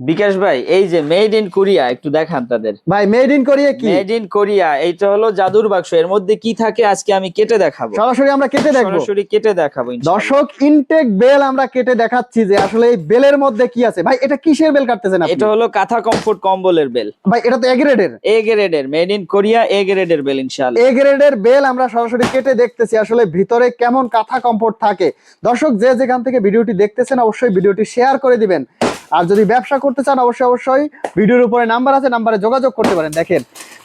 বিকাশ ভাই, এই যে মেড ইন কোরিয়া, একটু দেখান তাদের। ভাই মেড ইন কোরিয়া কি? মেড ইন কোরিয়া, এইটা হলো জাদুর বাক্স। এর মধ্যে কি থাকে আজকে আমি কেটে দেখাবো। সরাসরি আমরা কেটে দেখবো। সরাসরি কেটে দেখাবো ইনশাআল্লাহ। দর্শক, ইনটেক বেল আমরা কেটে দেখাচ্ছি যে আসলে এই বেলের মধ্যে কি আছে। ভাই এটা কিসের বেল কাটতেছেন আপনি? এটা হলো কাঁথা কমফোর্ট কম্বলের বেল। ভাই এটা তো এ গ্রেডের। এ গ্রেডের, মেড ইন কোরিয়া এ গ্রেডের বেল ইনশাআল্লাহ। এ গ্রেডের বেল আমরা সরাসরি কেটে দেখতেছি আসলে ভিতরে কেমন কাঁথা কমফোর্ট থাকে। দর্শক, যে যেখান থেকে ভিডিওটি দেখতেছেন অবশ্যই ভিডিওটি শেয়ার করে দিবেন। আর যদি ব্যবসা করতে চান অবশ্যই ভিডিওর উপরে নাম্বার আছে, নাম্বারে যোগাযোগ করতে পারেন। দেখেন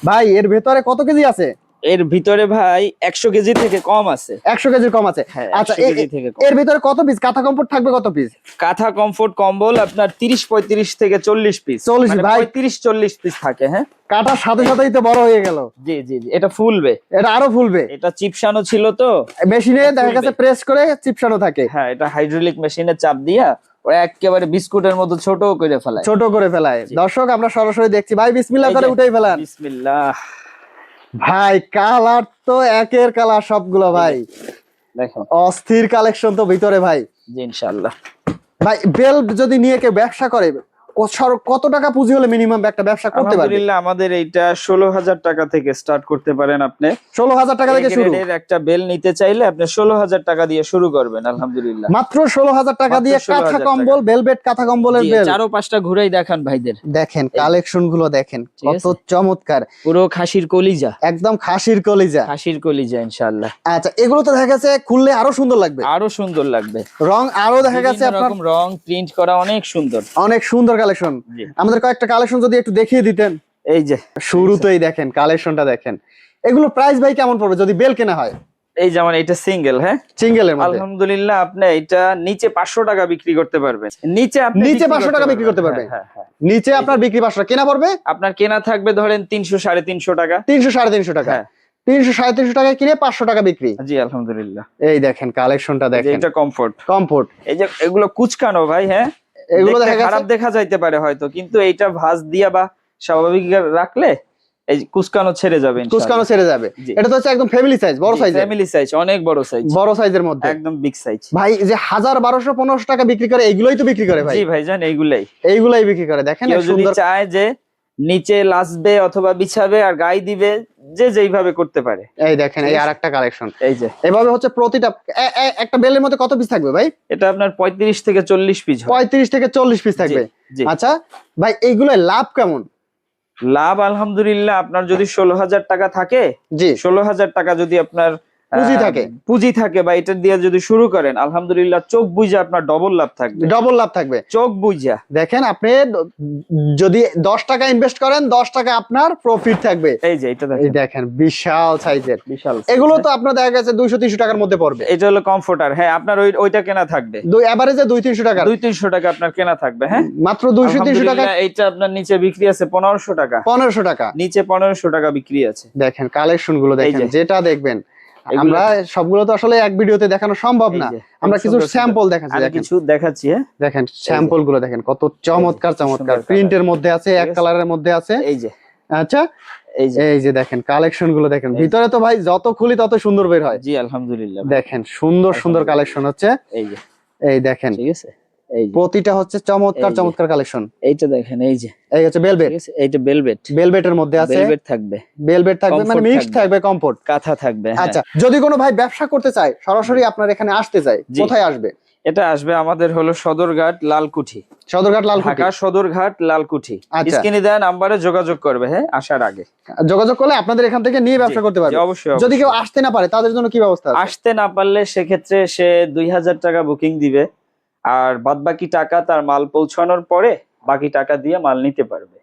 ভাই এর ভেতরে কত কেজি আছে? এর ভিতরে ভাই 100 কেজি থেকে কম আছে। 100 কেজির কম আছে। হ্যাঁ, আচ্ছা 100 কেজি থেকে কম। এর ভিতরে কত পিস কাঁথা কমফোর্ট থাকবে? কত পিস কাঁথা কমফোর্ট কম্বল আপনার 30-35 থেকে 40 পিস। 40 ভাই 35-40 পিস থাকে। হ্যাঁ, কাটার সাথে সাথেই তো বড় হয়ে গেল। জি জি জি, এটা ফুলবে। এটা আরো ফুলবে। এটা চিপসানো ছিল তো মেশিনে দেখা গেছে ফুলবে। প্রেস করে চিপসানো থাকে। হ্যাঁ, এটা হাইড্রোলিক মেশিনে চাপ দিয়া ওরা একেবারে বিস্কুটের মতো ছোট করে ফেলায়। ছোট করে ফেলায়। দর্শক আমরা সরাসরি দেখছি। ভাই বিসমিল্লাহ করে উঠাই ফেলান। বিসমিল্লাহ। ভাই কালার তো একের কালার সবগুলো ভাই। দেখো অস্থির কালেকশন তো ভিতরে ভাই। জি ইনশাআল্লাহ। ভাই বেল যদি নিয়ে কেউ ব্যবসা করে কত টাকা পুঁজি হলে মিনিমাম একটা ব্যবসা করতে পারবে? আলহামদুলিল্লাহ আমাদের এইটা 16,000 টাকা থেকে স্টার্ট করতে পারেন আপনি। 16,000 টাকা থেকে শুরু। এর একটা বেল নিতে চাইলে আপনি 16,000 টাকা দিয়ে শুরু করবেন। আলহামদুলিল্লাহ মাত্র 16,000 টাকা দিয়ে মাত্র 16,000 কাঁথা টাকা। কম্বল, ভেলভেট কাঁথা কম্বলের জি, বেল। চারো পাঁচটা ঘুরেই দেখান ভাইদের। দেখেন কালেকশন গুলো দেখেন ঠিক কত আছে। চমৎকার। পুরো খাসির কলিজা। একদম খাসির কলিজা। খাসির কলিজা ইনশাআল্লাহ। আচ্ছা এগুলো তো দেখা গেছে খুললে আরো সুন্দর লাগবে। আরো সুন্দর লাগবে। রং আরো দেখা গেছে বিভিন্ন আপনার রকম রং প্রিন্ট করা অনেক সুন্দর। অনেক সুন্দর কালেকশন। জি। আমাদের কয়েকটা কালেকশন যদি একটু দেখিয়ে দিতেন। এই যে শুরুতেই দেখেন কালেকশনটা দেখেন। এগুলো প্রাইস ভাই কেমন পড়বে যদি বেল কেনা হয়? এই যেমন এটা সিঙ্গেল। হ্যাঁ, সিঙ্গেলের মধ্যে আলহামদুলিল্লাহ আপনি এটা নিচে 500 টাকা বিক্রি করতে পারবেন। নিচে আপনি নিচে বিক্রি 500 টাকা বিক্রি করতে পারবে। হ্যাঁ হ্যাঁ। নিচে আপনার বিক্রি 500 কেনা পড়বে। আপনার কেনা থাকবে ধরেন 300-350 টাকা। 300-350 টাকা। হ্যাঁ। 300-350 টাকায় কিনে 500 টাকা বিক্রি। জি আলহামদুলিল্লাহ। এই দেখেন কালেকশনটা এই যে দেখেন। এটা কমফোর্ট। কমফোর্ট। এই যে এগুলো কুচকানো ভাই। হ্যাঁ, এগুলো দেখতে দেখা খারাপ যাচ্ছে দেখা যাইতে পারে হয়তো, কিন্তু এইটা ভাঁজ দিয়া বা স্বাভাবিক রাখলে এই যে কুচকানো ছেড়ে যাবে কুচকানো ইনশাআল্লাহ। ছেড়ে যাবে। জি। এটা তো হচ্ছে একদম ফ্যামিলি সাইজ, বড় সাইজের। ফ্যামিলি সাইজ, অনেক বড় সাইজ। বড় সাইজের মধ্যে একদম বিগ সাইজ। ভাই যে 1000-1200-1500 টাকা বিক্রি করে এইগুলোই তো বিক্রি করে ভাই। জি ভাই জান, এইগুলাই। এইগুলাই বিক্রি করে। দেখেন কেউ এক যদি সুন্দর। চায় যে নিচে লাসবে অথবা বিছাবে আর গায়ে দিবে, যে যেইভাবে করতে পারে। এই দেখেন এই আরেকটা কালেকশন। এই যে এভাবে হচ্ছে প্রতিটা একটা বেলের মধ্যে কত পিস থাকবে ভাই? এটা আপনার 35 থেকে 40 পিস হবে। 35 থেকে 40 পিস থাকবে। জি। আচ্ছা ভাই এইগুলো লাভ কেমন? লাভ আলহামদুলিল্লাহ আপনার যদি 16,000 টাকা থাকে, জি 16,000 টাকা যদি আপনার পুঁজি থাকে। পুঁজি থাকে বা এটা দিয়ে যদি শুরু করেন, আলহামদুলিল্লাহ চোখ বুঝে আপনার ডবল লাভ থাকবে। ডবল লাভ থাকবে। চোখ বুঝা দেখেন আপনি যদি 10 টাকা ইনভেস্ট করেন 10 টাকা আপনার প্রফিট থাকবে। এই যে এটা এই দেখেন দেখেন বিশাল সাইজের। বিশাল। এগুলো তো আপনার দেখা গেছে 200-300 টাকার মধ্যে পড়বে। এটা হলো কমফোর্টার। হ্যাঁ, আপনার ওইটা কেনা থাকবে দুই এভারেজে 200-300 টাকা। 200-300 টাকা আপনার কেনা থাকবে। হ্যাঁ, মাত্র 200-300 টাকা। আলহামদুলিল্লাহ এইটা আপনার নিচে বিক্রি আছে 1500 টাকা। 1500 টাকা। নিচে 1500 টাকা বিক্রি আছে। দেখেন কালেকশন গুলো দেখেন, যে। যেটা দেখবেন। এগুলো- আমরা সবগুলো তো আসলে এক ভিডিওতে দেখানো সম্ভব এই না। যে, আমরা কিছু সুন্দর সুন্দর। স্যাম্পল দেখাচ্ছি। আমি দেখেন কিছু দেখাচ্ছি। হ্যাঁ, দেখেন স্যাম্পল গুলো দেখেন কত চমৎকার চমৎকার সুন্দর প্রিন্টের মধ্যে আছে, এক আছে। কালারের মধ্যে আছে। এই যে আচ্ছা এই যে এই যে দেখেন কালেকশন গুলো দেখেন। এই যে। ভিতরে তো ভাই যত খুলি তত সুন্দর বের হয়। জি আলহামদুলিল্লাহ। দেখেন সুন্দর সুন্দর আলহামদুলিল্লাহ। কালেকশন হচ্ছে। এই যে এই দেখেন ঠিক আছে। এই যে প্রতিটা হচ্ছে চমৎকার এই যে। চমৎকার কালেকশন। এইটা দেখেন। এই যে এই হচ্ছে বেলভেট। ঠিক আছে, এইটা বেলভেট। বেলভেটের মধ্যে আছে। বেলভেট থাকবে, বেলভেট থাকবে মানে Comfort মিক্স থাকবে। থাকবে, কমফোর্ট। কাঁথা থাকবে। হ্যাঁ। আচ্ছা যদি কোনো ভাই ব্যবসা করতে চায় সরাসরি আপনার এখানে আসতে চায়, জি। কোথায় আসবে? এটা আসবে আমাদের হলো সদরঘাট লালকুঠি। সদরঘাট লালকুঠি। ঢাকা সদরঘাট লালকুঠি। আচ্ছা। স্ক্রিনে দেওয়া নাম্বারে যোগাযোগ করবে। হ্যাঁ, আসার আগে যোগাযোগ করলে আপনাদের এখান থেকে নিয়ে ব্যবসা করতে জি, পারবে। অবশ্যই যদি কেউ অবশ্যই। আসতে না পারে তাদের জন্য কি ব্যবস্থা আছে? আসতে না পারলে সেক্ষেত্রে সে 2000 টাকা বুকিং দিবে, আর বাদ বাকি টাকা তার মাল পৌঁছানোর পরে বাকি টাকা দিয়ে মাল নিতে পারবে।